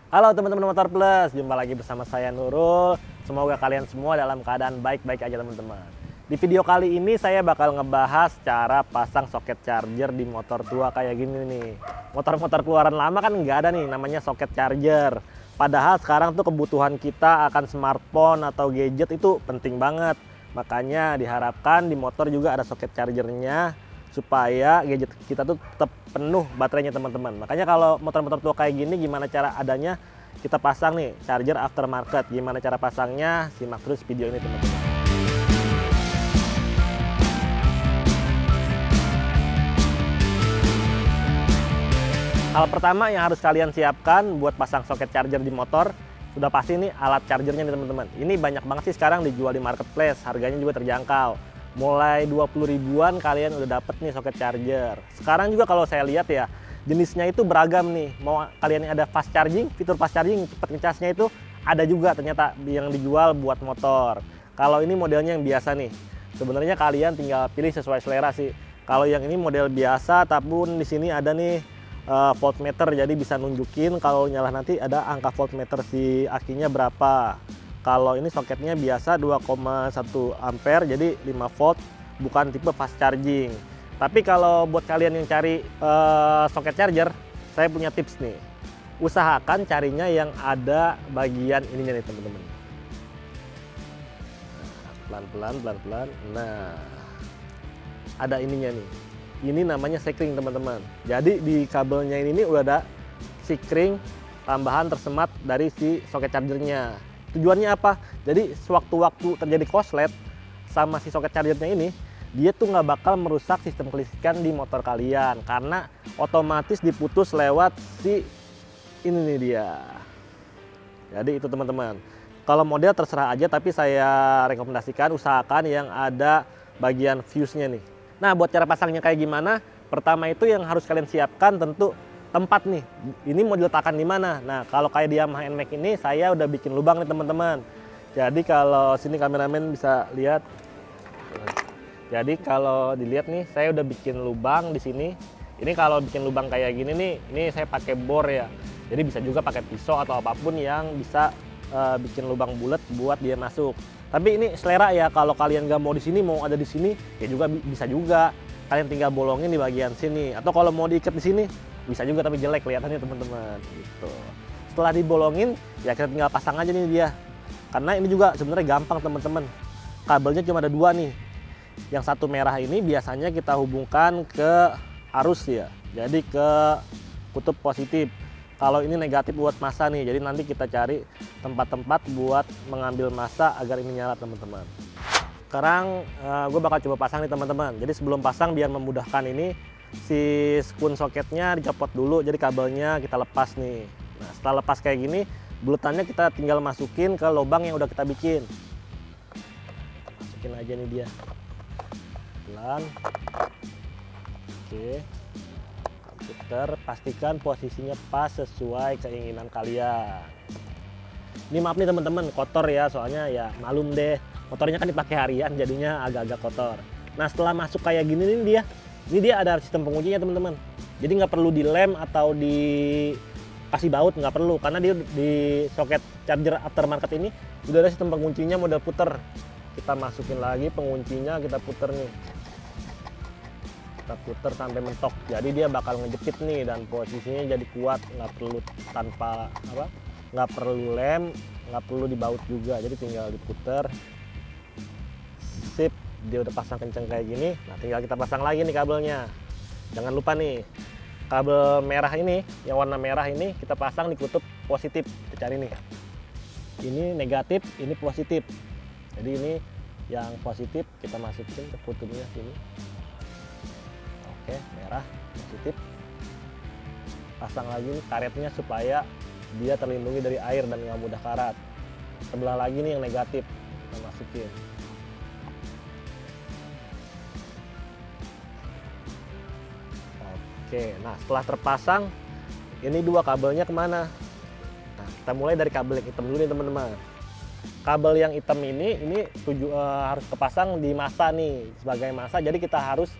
Halo teman-teman Motor Plus, jumpa lagi bersama saya Nurul. Semoga kalian semua dalam keadaan baik-baik aja teman-teman. Di video kali ini saya bakal ngebahas cara pasang soket charger di motor tua kayak gini nih. Motor-motor keluaran lama kan nggak ada nih namanya soket charger. Padahal sekarang tuh kebutuhan kita akan smartphone atau gadget itu penting banget. Makanya diharapkan di motor juga ada soket chargernya supaya gadget kita tuh tetap penuh baterainya teman-teman. Makanya kalau motor-motor tua kayak gini gimana cara adanya kita pasang nih charger aftermarket. Gimana cara pasangnya? Simak terus video ini teman-teman. Hal pertama yang harus kalian siapkan buat pasang soket charger di motor sudah pasti nih alat chargernya nih teman-teman. Ini banyak banget sih sekarang dijual di marketplace, harganya juga terjangkau. Mulai 20 ribuan kalian udah dapet nih soket charger. Sekarang juga kalau saya lihat ya, jenisnya itu beragam nih. Mau kalian yang ada fast charging, fitur fast charging cepat ngecasnya itu ada juga ternyata yang dijual buat motor. Kalau ini modelnya yang biasa nih. Sebenarnya kalian tinggal pilih sesuai selera sih. Kalau yang ini model biasa, tapi di sini ada nih voltmeter, jadi bisa nunjukin kalau nyala nanti ada angka voltmeter si akinya berapa. Kalau ini soketnya biasa 2,1 ampere, jadi 5 volt, bukan tipe fast charging. Tapi kalau buat kalian yang cari soket charger, saya punya tips nih. Usahakan carinya yang ada bagian ininya nih teman-teman. Pelan-pelan. Nah, ada ininya nih. Ini namanya sekring teman-teman. Jadi di kabelnya ini udah ada sekring tambahan tersemat dari si soket chargernya. Tujuannya apa? Jadi sewaktu-waktu terjadi korslet sama si soket chargernya ini, dia tuh nggak bakal merusak sistem kelistrikan di motor kalian karena otomatis diputus lewat si ini nih dia. Jadi itu teman-teman. Kalau model terserah aja, tapi saya rekomendasikan usahakan yang ada bagian fuse-nya nih. Nah, buat cara pasangnya kayak gimana? Pertama itu yang harus kalian siapkan tentu tempat nih. Ini mau diletakkan di mana? Nah, kalau kayak di Yamaha NMAX ini saya udah bikin lubang nih teman-teman. Jadi kalau sini kameramen bisa lihat. Jadi kalau dilihat nih, saya udah bikin lubang di sini. Ini kalau bikin lubang kayak gini nih, ini saya pakai bor ya. Jadi bisa juga pakai pisau atau apapun yang bisa bikin lubang bulat buat dia masuk. Tapi ini selera ya, kalau kalian nggak mau di sini, mau ada di sini, ya juga bisa juga. Kalian tinggal bolongin di bagian sini. Atau kalau mau diikat di sini, bisa juga tapi jelek kelihatannya teman-teman. Gitu. Setelah dibolongin, ya kita tinggal pasang aja nih dia. Karena ini juga sebenarnya gampang teman-teman. Kabelnya cuma ada dua nih. Yang satu merah ini biasanya kita hubungkan ke arus ya. Jadi ke kutub positif. Kalau ini negatif buat massa nih, jadi nanti kita cari tempat-tempat buat mengambil massa agar ini nyala teman-teman. Sekarang gue bakal coba pasang nih teman-teman. Jadi sebelum pasang biar memudahkan ini, si spoon soketnya dicopot dulu, jadi kabelnya kita lepas nih. Nah, setelah lepas kayak gini, bulutannya kita tinggal masukin ke lubang yang udah kita bikin. Masukin aja nih dia. Pelan. Oke. Putar, pastikan posisinya pas sesuai keinginan kalian. Ini maaf nih teman-teman, kotor ya, soalnya ya malum deh. Motornya kan dipakai harian, jadinya agak-agak kotor. Nah, setelah masuk kayak gini nih ini dia ada sistem penguncinya teman-teman. Jadi nggak perlu dilem atau dikasih baut, nggak perlu, karena dia di soket charger aftermarket ini udah ada sistem penguncinya model puter. Kita masukin lagi penguncinya, kita puter nih. Kita puter sampai mentok, jadi dia bakal ngejepit nih dan posisinya jadi kuat, nggak perlu nggak perlu lem, nggak perlu dibaut juga, jadi tinggal diputer. Sip, dia udah pasang kenceng kayak gini. Nah, tinggal kita pasang lagi nih kabelnya. Jangan lupa nih kabel merah ini, yang warna merah ini kita pasang di kutub positif. Kita cari nih, ini negatif, ini positif. Jadi ini yang positif kita masukin ke kutubnya sini. Oke, merah positif. Pasang lagi nih karetnya supaya dia terlindungi dari air dan nggak mudah karat. Sebelah lagi nih yang negatif kita masukin. Oke, nah setelah terpasang, ini dua kabelnya kemana? Nah, kita mulai dari kabel yang hitam dulu nih teman-teman. Kabel yang hitam ini harus kepasang di massa nih sebagai massa. Jadi kita harus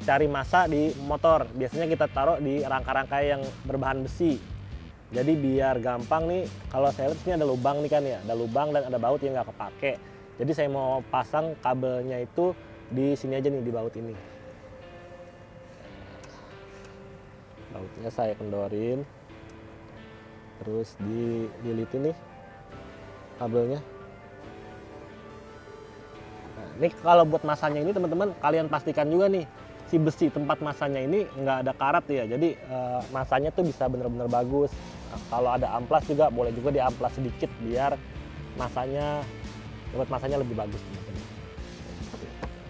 cari massa di motor. Biasanya kita taruh di rangka-rangka yang berbahan besi. Jadi biar gampang nih, kalau saya lihat sini ada lubang nih kan ya, ada lubang dan ada baut yang nggak kepake. Jadi saya mau pasang kabelnya itu di sini aja nih, di baut ini. Bautnya saya kendorin, terus dililitin nih kabelnya. Nah, ini kalau buat masanya ini teman-teman, kalian pastikan juga nih si besi tempat masanya ini nggak ada karat ya, jadi masanya tuh bisa bener-bener bagus. Nah, kalau ada amplas juga boleh juga diamplas sedikit biar masanya buat masanya lebih bagus teman-teman.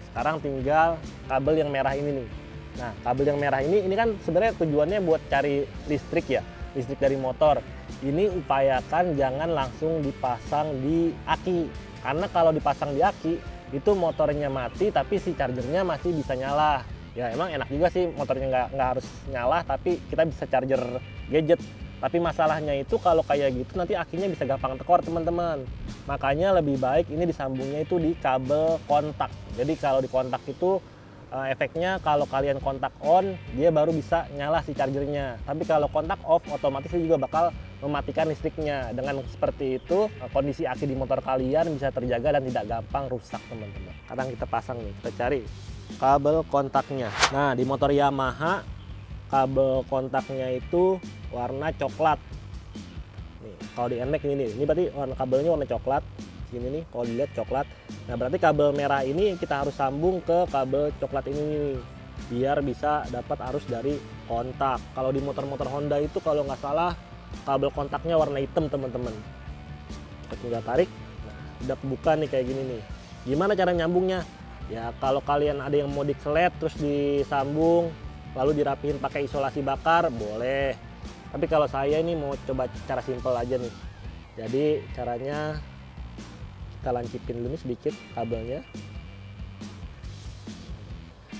Sekarang tinggal kabel yang merah ini nih. Nah, kabel yang merah ini kan sebenarnya tujuannya buat cari listrik ya, listrik dari motor. Ini upayakan jangan langsung dipasang di aki, karena kalau dipasang di aki itu motornya mati tapi si chargernya masih bisa nyala. Ya emang enak juga sih motornya nggak harus nyala, tapi kita bisa charger gadget. Tapi masalahnya itu kalau kayak gitu nanti akinya bisa gampang tekor teman-teman. Makanya lebih baik ini disambungnya itu di kabel kontak. Jadi kalau di kontak itu efeknya kalau kalian kontak on, dia baru bisa nyala si chargernya. Tapi kalau kontak off, otomatis dia juga bakal mematikan listriknya. Dengan seperti itu, kondisi aki di motor kalian bisa terjaga dan tidak gampang rusak teman-teman. Sekarang kita pasang nih, kita cari kabel kontaknya. Nah, di motor Yamaha, kabel kontaknya itu warna coklat. Nih, kalau di NMAX ini berarti kabelnya warna coklat. Ini nih kalau dilihat coklat. Nah berarti kabel merah ini kita harus sambung ke kabel coklat ini nih, biar bisa dapat arus dari kontak. Kalau di motor-motor Honda itu kalau nggak salah kabel kontaknya warna hitam teman-teman. Kita tinggal tarik, nah, udah kebuka nih kayak gini nih. Gimana cara nyambungnya? Ya kalau kalian ada yang mau diklet terus disambung lalu dirapiin pakai isolasi bakar boleh. Tapi kalau saya ini mau coba cara simpel aja nih. Jadi caranya kita lancipin dulu nih sedikit kabelnya,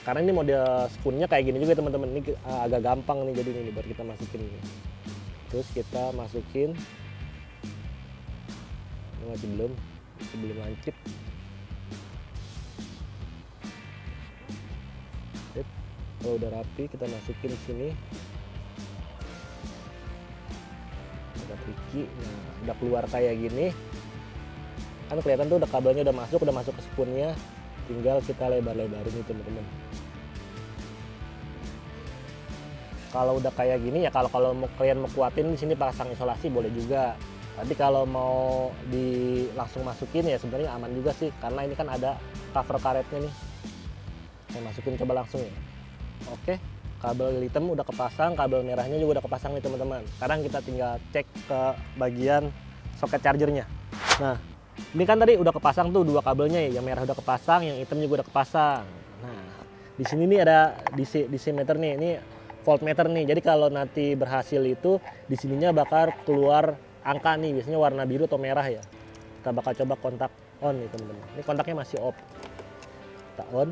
karena ini model spoonnya kayak gini juga teman-teman. Ini agak gampang nih jadi ini buat kita masukin ini. Terus kita masukin, masih belum lancip. Kalau udah rapi kita masukin di sini, ada tricky. Nah udah keluar kayak gini kan kelihatan tuh udah kabelnya udah masuk ke spoonnya, tinggal kita lebar-lebarin nih teman-teman. Kalau udah kayak gini ya, kalau kalian mau kuatin di sini pasang isolasi boleh juga. Tapi kalau mau langsung masukin ya sebenarnya aman juga sih, karena ini kan ada cover karetnya nih. Saya masukin coba langsung ya. Oke, kabel hitam udah kepasang, kabel merahnya juga udah kepasang nih teman-teman. Sekarang kita tinggal cek ke bagian soket chargernya. Nah ini kan tadi udah kepasang tuh dua kabelnya ya, yang merah udah kepasang, yang hitam juga udah kepasang. Nah, di sini nih ada DC meter nih, ini voltmeter nih. Jadi kalau nanti berhasil itu di sininya bakal keluar angka nih, biasanya warna biru atau merah ya. Kita bakal coba kontak on nih teman-teman. Ini kontaknya masih off. Kita on.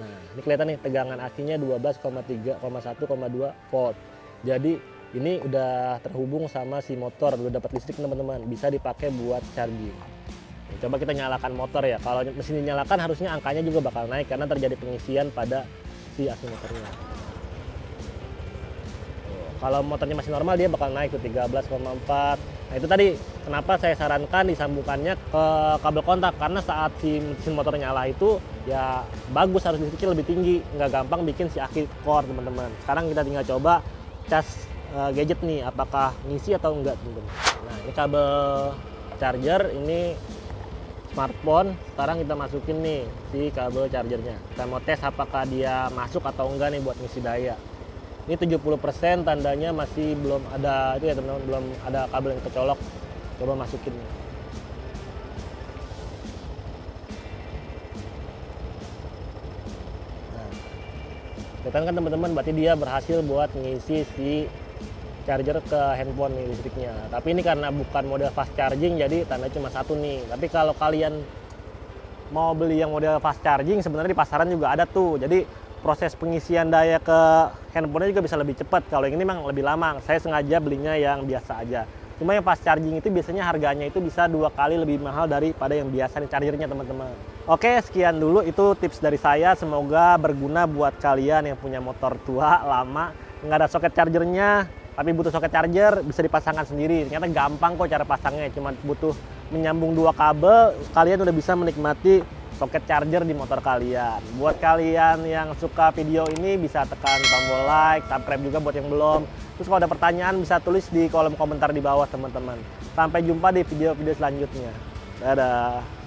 Nah, ini kelihatan nih tegangan akinya 12,3,1,2 volt. Jadi ini udah terhubung sama si motor, udah dapat listrik teman-teman, bisa dipakai buat charging. Coba kita nyalakan motor ya. Kalau mesin dinyalakan harusnya angkanya juga bakal naik karena terjadi pengisian pada si aki motornya. Kalau motornya masih normal dia bakal naik ke 13,4. Nah itu tadi kenapa saya sarankan disambungkannya ke kabel kontak, karena saat si mesin motor nyala itu ya bagus harus listriknya lebih tinggi, nggak gampang bikin si aki core teman-teman. Sekarang kita tinggal coba cas gadget nih apakah ngisi atau enggak teman-teman. Nah ini kabel charger, ini smartphone. Sekarang kita masukin nih si kabel chargernya, kita mau tes apakah dia masuk atau enggak nih buat ngisi daya. Ini 70% tandanya masih belum ada itu ya teman-teman, belum ada kabel yang kecolok. Coba masukin nih. Kelihatan kan teman-teman, berarti dia berhasil buat ngisi si charger ke handphone nih listriknya. Tapi ini karena bukan model fast charging jadi tanda cuma satu nih. Tapi kalau kalian mau beli yang model fast charging sebenarnya di pasaran juga ada tuh. Jadi proses pengisian daya ke handphonenya juga bisa lebih cepat. Kalau yang ini memang lebih lama. Saya sengaja belinya yang biasa aja. Cuma yang fast charging itu biasanya harganya itu bisa 2 kali lebih mahal daripada yang biasa nih chargernya teman-teman. Oke, sekian dulu itu tips dari saya. Semoga berguna buat kalian yang punya motor tua, lama, nggak ada soket chargernya. tapi butuh soket charger, bisa dipasangkan sendiri. Ternyata gampang kok cara pasangnya, cuma butuh menyambung 2 kabel, kalian udah bisa menikmati soket charger di motor kalian. Buat kalian yang suka video ini bisa tekan tombol like, subscribe juga buat yang belum. Terus kalau ada pertanyaan bisa tulis di kolom komentar di bawah teman-teman. Sampai jumpa di video-video selanjutnya. Dadah.